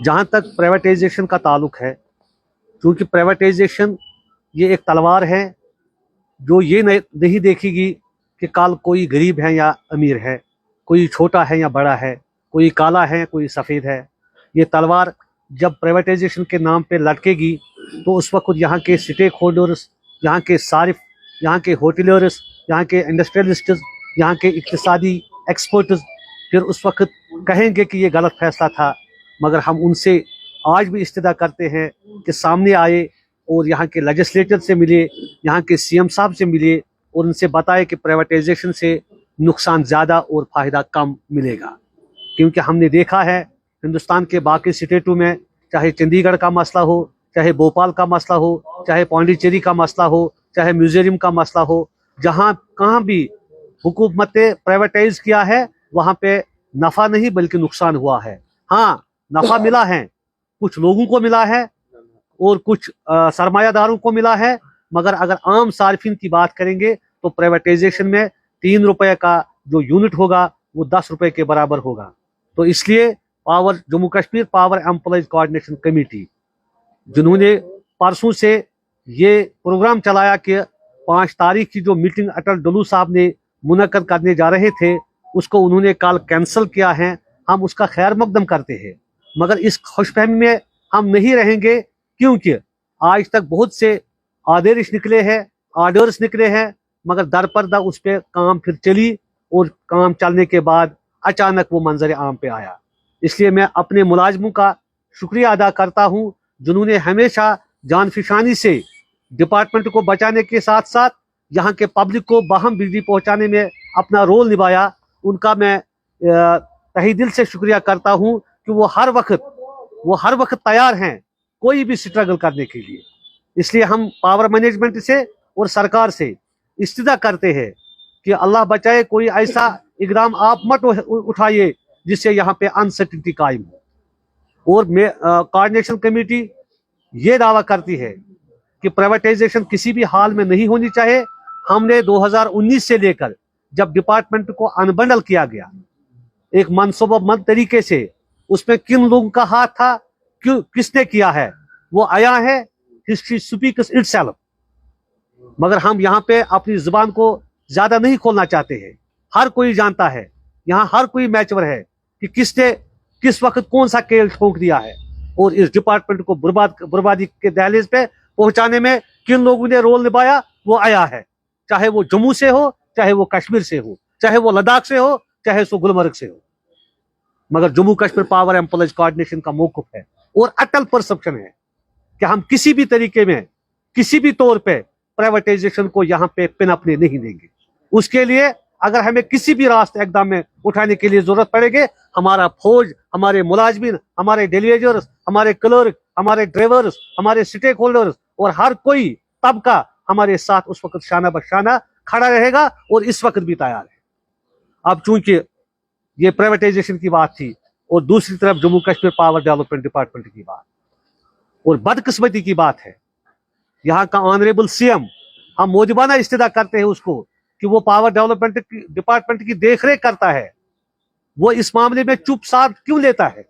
जहाँ तक प्राइवेटाइजेशन का ताल्लुक है, क्योंकि प्राइवेटाइजेशन ये एक तलवार है जो ये नहीं देखेगी कि कल कोई गरीब है या अमीर है, कोई छोटा है या बड़ा है, कोई काला है कोई सफ़ेद है। ये तलवार जब प्राइवेटाइजेशन के नाम पे लटकेगी तो उस वक्त यहाँ के स्टेक होल्डर्स, यहाँ के सारिफ, यहाँ के होटलर्स, यहाँ के इंडस्ट्रियलिस्ट्स, यहाँ के इक्तिसादी एक्सपर्ट्स फिर उस वक्त कहेंगे कि ये गलत फैसला था। मगर हम उनसे आज भी इस्तदा करते हैं कि सामने आए और यहाँ के लेजिस्लेटर से मिले, यहाँ के सीएम साहब से मिले और उनसे बताए कि प्राइवेटाइजेशन से नुकसान ज़्यादा और फ़ायदा कम मिलेगा। क्योंकि हमने देखा है हिंदुस्तान के बाकी स्टेटों में, चाहे चंडीगढ़ का मसला हो, चाहे भोपाल का मसला हो, चाहे पांडिचेरी का मसला हो, चाहे म्यूजियम का मसला हो, जहाँ कहाँ भी हुकूमत ने प्राइवेटाइज किया है वहाँ पे नफ़ा नहीं बल्कि नुकसान हुआ है। हाँ, नफ़ा मिला है, कुछ लोगों को मिला है और कुछ सरमायादारों को मिला है, मगर अगर आम सार्फिन की बात करेंगे तो प्राइवेटाइजेशन में 3 रुपये का जो यूनिट होगा वो 10 रुपये के बराबर होगा। तो इसलिए Jammu Kashmir power employees coordination committee, जिन्होंने परसों से ये प्रोग्राम चलाया कि 5 तारीख की जो मीटिंग अटल डुल्लू साहब ने मुनक्कद करने जा रहे थे उसको उन्होंने कल कैंसिल किया है। हम उसका खैर मकदम करते हैं, मगर इस खुशफहमी में हम नहीं रहेंगे, क्योंकि आज तक बहुत से आदेश निकले हैं, आर्डर्स निकले हैं, मगर दरपर्दा उस पर काम फिर चली और काम चलने के बाद अचानक वो मंजर आम पे आया। इसलिए मैं अपने मुलाजमों का शुक्रिया अदा करता हूँ जिन्होंने हमेशा जानफिशानी से डिपार्टमेंट को बचाने के साथ साथ यहाँ के पब्लिक को बाहम बिजली पहुँचाने में अपना रोल निभाया। उनका मैं तहे दिल से शुक्रिया करता हूँ कि वो हर वक्त तैयार हैं कोई भी स्ट्रगल करने के लिए। इसलिए हम पावर मैनेजमेंट से और सरकार से इस्तिदा करते हैं कि अल्लाह बचाए कोई ऐसा इकदाम आप मत उठाइए जिससे यहाँ पे अनसर्टिनिटी कायम हो। और कोऑर्डिनेशन कमेटी ये दावा करती है कि प्राइवेटाइजेशन किसी भी हाल में नहीं होनी चाहिए। हमने 2019 से लेकर जब डिपार्टमेंट को अनबंडल किया गया एक मनसूबाबंद तरीके से, उसमें किन लोगों का हाथ था, किसने किया है, वो आया है, हिस्ट्री स्पीक्स इटसेल्फ। मगर हम यहाँ पे अपनी जुबान को ज्यादा नहीं खोलना चाहते हैं। हर कोई जानता है, यहाँ हर कोई मैच्योर है कि किसने किस वक्त कौन सा खेल ठोक दिया है और इस डिपार्टमेंट को बर्बादी के दहलीज पे पहुंचाने में किन लोगों ने रोल निभाया वो आया है। चाहे वो जम्मू से हो, चाहे वो कश्मीर से हो, चाहे वो लद्दाख से हो, चाहे वो गुलमर्ग से हो, मगर Jammu Kashmir power employees coordination का मौक़िफ़ है और अटल परसेप्शन है कि हम किसी भी तरीके में, किसी भी तौर पे प्राइवेटाइजेशन को यहाँ पे पिन अपने नहीं देंगे। उसके लिए अगर हमें किसी भी रास्ते इकदाम में उठाने के लिए जरूरत पड़ेगी, हमारा फौज, हमारे मुलाजमीन, हमारे डेलीवेजर्स, हमारे क्लर्क, हमारे ड्राइवर्स, हमारे स्टेक होल्डर्स और हर कोई तबका हमारे साथ उस वक्त शाना बशाना खड़ा रहेगा और इस वक्त भी तैयार है। अब चूंकि ये प्राइवेटाइजेशन की बात थी और दूसरी तरफ Jammu Kashmir power development department की बात, और बदकिस्मती की बात है यहाँ का ऑनरेबल सीएम, हम मोदिबाना इस्तेदा करते हैं उसको कि वो पावर डेवलपमेंट डिपार्टमेंट की देखरेख करता है। वो इस मामले में चुप साथ क्यों लेता है?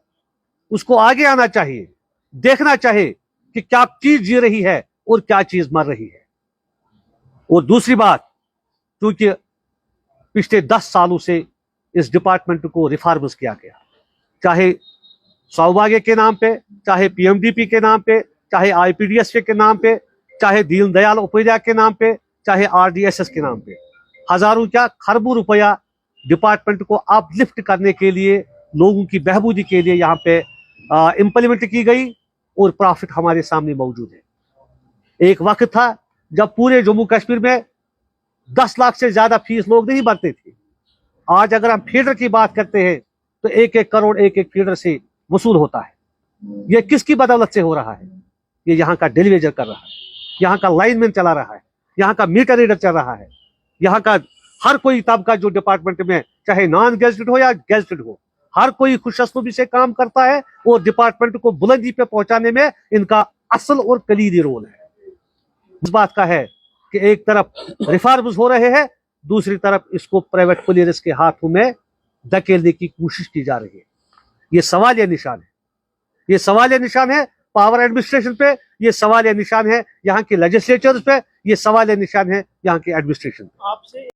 उसको आगे आना चाहिए, देखना चाहिए कि क्या चीज जी रही है और क्या चीज मर रही है। और दूसरी बात, क्योंकि पिछले 10 सालों से इस डिपार्टमेंट को रिफॉर्म्स किया गया, चाहे सौभाग्य के नाम पे, चाहे पीएमडीपी के नाम पे, चाहे आईपीडीएस के नाम पे, चाहे दीनदयाल उपाध्याय के नाम पे, चाहे आरडीएसएस के नाम पे, हजारों क्या खरबों रुपया डिपार्टमेंट को अपलिफ्ट करने के लिए, लोगों की बहबूदी के लिए यहाँ पे इम्प्लीमेंट की गई और प्रॉफिट हमारे सामने मौजूद है। एक वक्त था जब पूरे जम्मू कश्मीर में 10 लाख से ज्यादा फीस लोग नहीं भरते थे। आज अगर हम फीडर की बात करते हैं तो 1-1 करोड़ एक फीडर से वसूल होता है। ये किसकी बदौलत से हो रहा है? ये यहाँ का डेलीवेजर कर रहा है, यहाँ का लाइनमैन चला रहा है, यहाँ का मीटर रीडर चल रहा है, यहाँ का हर कोई तबका जो डिपार्टमेंट में चाहे नॉन गेजेटेड हो या गेजेटेड हो, हर कोई खुशअस्लूबी से काम करता है और डिपार्टमेंट को बुलंदी पे पहुंचाने में इनका असल और कलीदी रोल है। इस बात का है कि एक तरफ रिफॉर्म्स हो रहे हैं, दूसरी तरफ इसको प्राइवेट प्लेयर्स के हाथों में धकेलने की कोशिश की जा रही है। ये सवाल या निशान है। یہ سوال نشان ہے پاور ایڈمنسٹریشن پہ، یہ سوال نشان ہے یہاں کی لیجسلیچرز پہ، یہ سوال نشان ہے یہاں کی ایڈمنسٹریشن. آپ سے